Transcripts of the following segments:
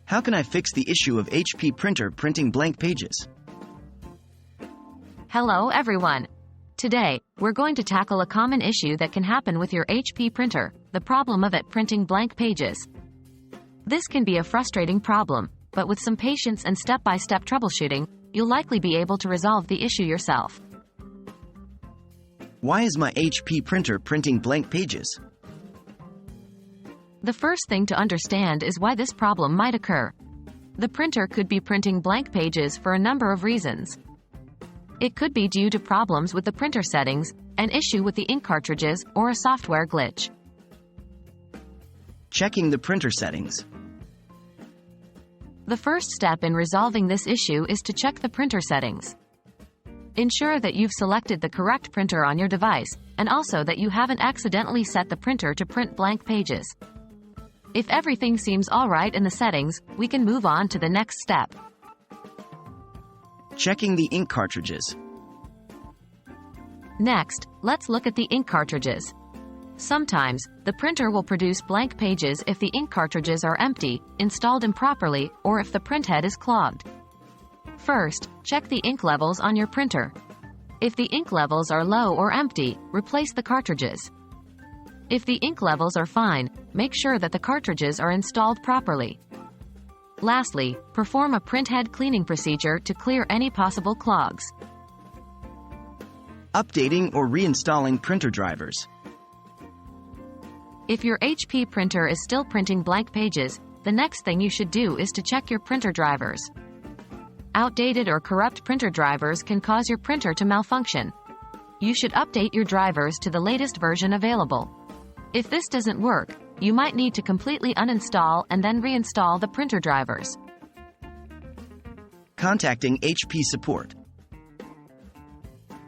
How can I fix the issue of HP printer printing blank pages? Hello everyone. Today, we're going to tackle a common issue that can happen with your HP printer, the problem of it printing blank pages. This can be a frustrating problem, but with some patience and step-by-step troubleshooting, you'll likely be able to resolve the issue yourself. Why is my HP printer printing blank pages? The first thing to understand is why this problem might occur. The printer could be printing blank pages for a number of reasons. It could be due to problems with the printer settings, an issue with the ink cartridges, or a software glitch. Checking the printer settings. The first step in resolving this issue is to check the printer settings. Ensure that you've selected the correct printer on your device, and also that you haven't accidentally set the printer to print blank pages. If everything seems alright in the settings, we can move on to the next step. Checking the ink cartridges. Next, let's look at the ink cartridges. Sometimes, the printer will produce blank pages if the ink cartridges are empty, installed improperly, or if the printhead is clogged. First, check the ink levels on your printer. If the ink levels are low or empty, replace the cartridges. If the ink levels are fine, make sure that the cartridges are installed properly. Lastly, perform a printhead cleaning procedure to clear any possible clogs. Updating or reinstalling printer drivers. If your HP printer is still printing blank pages, the next thing you should do is to check your printer drivers. Outdated or corrupt printer drivers can cause your printer to malfunction. You should update your drivers to the latest version available. If this doesn't work, you might need to completely uninstall and then reinstall the printer drivers. Contacting HP support.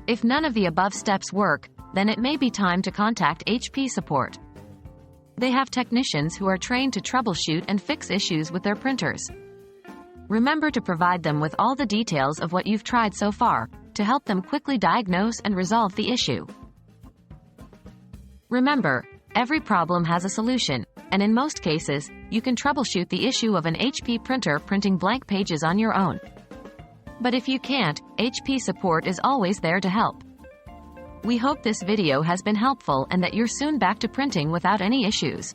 If none of the above steps work, then it may be time to contact HP support. They have technicians who are trained to troubleshoot and fix issues with their printers. Remember to provide them with all the details of what you've tried so far, to help them quickly diagnose and resolve the issue. Remember, every problem has a solution, and in most cases, you can troubleshoot the issue of an HP printer printing blank pages on your own. But if you can't, HP support is always there to help. We hope this video has been helpful and that you're soon back to printing without any issues.